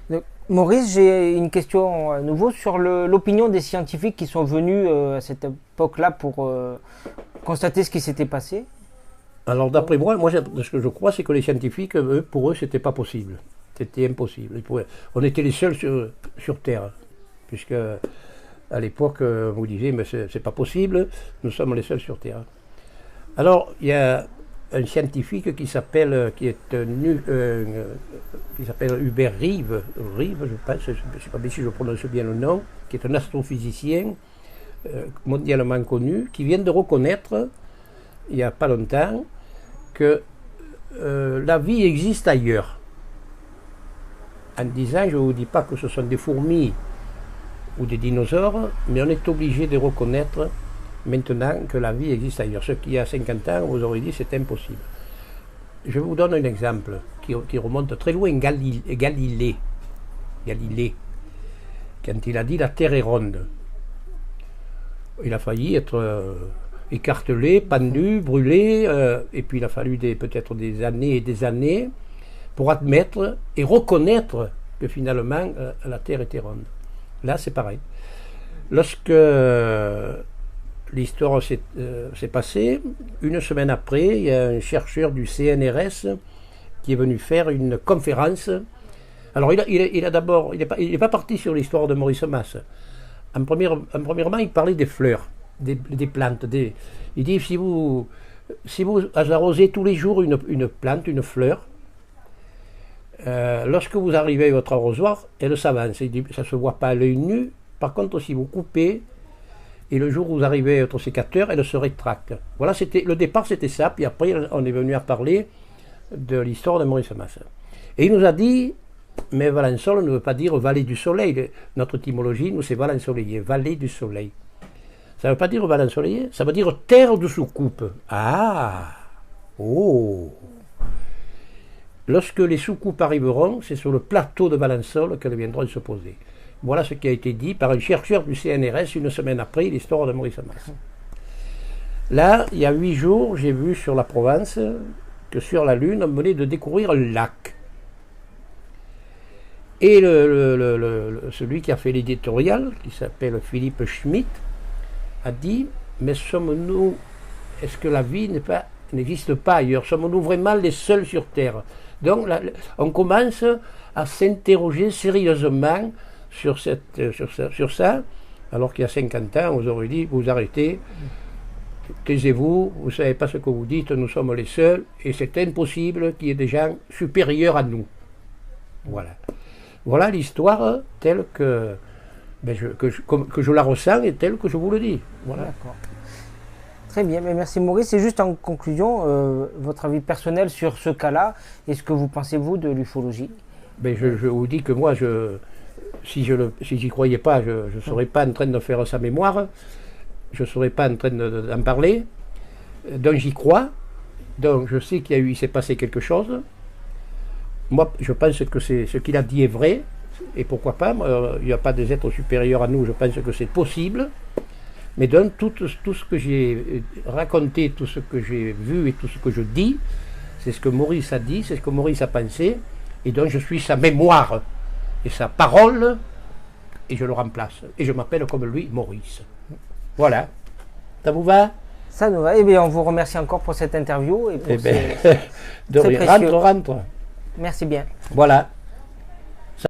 Donc, Maurice, j'ai une question à nouveau sur l'opinion des scientifiques qui sont venus à cette époque-là pour constater ce qui s'était passé. Alors d'après moi, ce que je crois, c'est que les scientifiques, pour eux, c'était pas possible. C'était impossible. On était les seuls sur Terre, puisque à l'époque, on vous disait, mais c'est pas possible, nous sommes les seuls sur Terre. Alors, il y a un scientifique qui s'appelle Hubert Reeves, je pense, je ne sais pas si je prononce bien le nom, qui est un astrophysicien mondialement connu, qui vient de reconnaître, il n'y a pas longtemps, que la vie existe ailleurs. En disant, je ne vous dis pas que ce sont des fourmis ou des dinosaures, mais on est obligé de reconnaître maintenant que la vie existe ailleurs. Ce qui, il y a 50 ans, vous aurez dit c'est impossible. Je vous donne un exemple qui remonte très loin, Galilée, quand il a dit la Terre est ronde. Il a failli être écartelé, pendu, brûlé, et puis il a fallu peut-être des années et des années pour admettre et reconnaître que finalement la Terre était ronde. Là, c'est pareil. Lorsque l'histoire s'est passée, une semaine après, il y a un chercheur du CNRS qui est venu faire une conférence. Alors, il n'est pas parti sur l'histoire de Maurice Mas. Premièrement, il parlait des fleurs, des plantes. Il dit, si vous arrosez tous les jours une plante, une fleur, lorsque vous arrivez à votre arrosoir, elle s'avance. Il dit, ça ne se voit pas à l'œil nu. Par contre, si vous coupez, et le jour où vous arrivez à votre sécateur, elle se rétracte. Voilà, le départ, c'était ça. Puis après, on est venu à parler de l'histoire de Maurice Mas. Et il nous a dit, mais Valensole ne veut pas dire vallée du soleil. Notre étymologie, nous, c'est Valensoleillé, vallée du soleil. Ça ne veut pas dire Valensoleillé, ça veut dire terre de soucoupe. Ah, oh. Lorsque les soucoupes arriveront, c'est sur le plateau de Valensole qu'elles viendront se poser. Voilà ce qui a été dit par un chercheur du CNRS une semaine après l'histoire de Maurice Mas. Là, il y a 8 jours, j'ai vu sur la Provence que sur la Lune, on venait de découvrir un lac. Et celui qui a fait l'éditorial, qui s'appelle Philippe Schmitt, a dit, mais est-ce que la vie n'existe pas ailleurs? Sommes-nous vraiment les seuls sur Terre? Donc là, on commence à s'interroger sérieusement sur ça, alors qu'il y a 50 ans, on vous aurait dit, vous arrêtez, taisez-vous, vous ne savez pas ce que vous dites, nous sommes les seuls, et c'est impossible qu'il y ait des gens supérieurs à nous. Voilà. Voilà l'histoire telle que je la ressens et telle que je vous le dis. Voilà. D'accord. Très bien, mais merci Maurice. C'est juste en conclusion, votre avis personnel sur ce cas-là, et ce que vous pensez, vous, de l'ufologie? Je vous dis que moi, si j'y croyais pas, je ne serais pas en train de faire sa mémoire, je ne serais pas en train d'en parler. Donc j'y crois, donc je sais il s'est passé quelque chose. Moi, je pense que ce qu'il a dit est vrai, et pourquoi pas, il n'y a pas des êtres supérieurs à nous, je pense que c'est possible. Mais donc tout ce que j'ai raconté, tout ce que j'ai vu et tout ce que je dis, c'est ce que Maurice a dit, c'est ce que Maurice a pensé, et donc je suis sa mémoire et sa parole, et je le remplace. Et je m'appelle comme lui Maurice. Voilà. Ça vous va? Ça nous va. Eh bien, on vous remercie encore pour cette interview. Et pour de rien. Rentre. Merci bien. Voilà.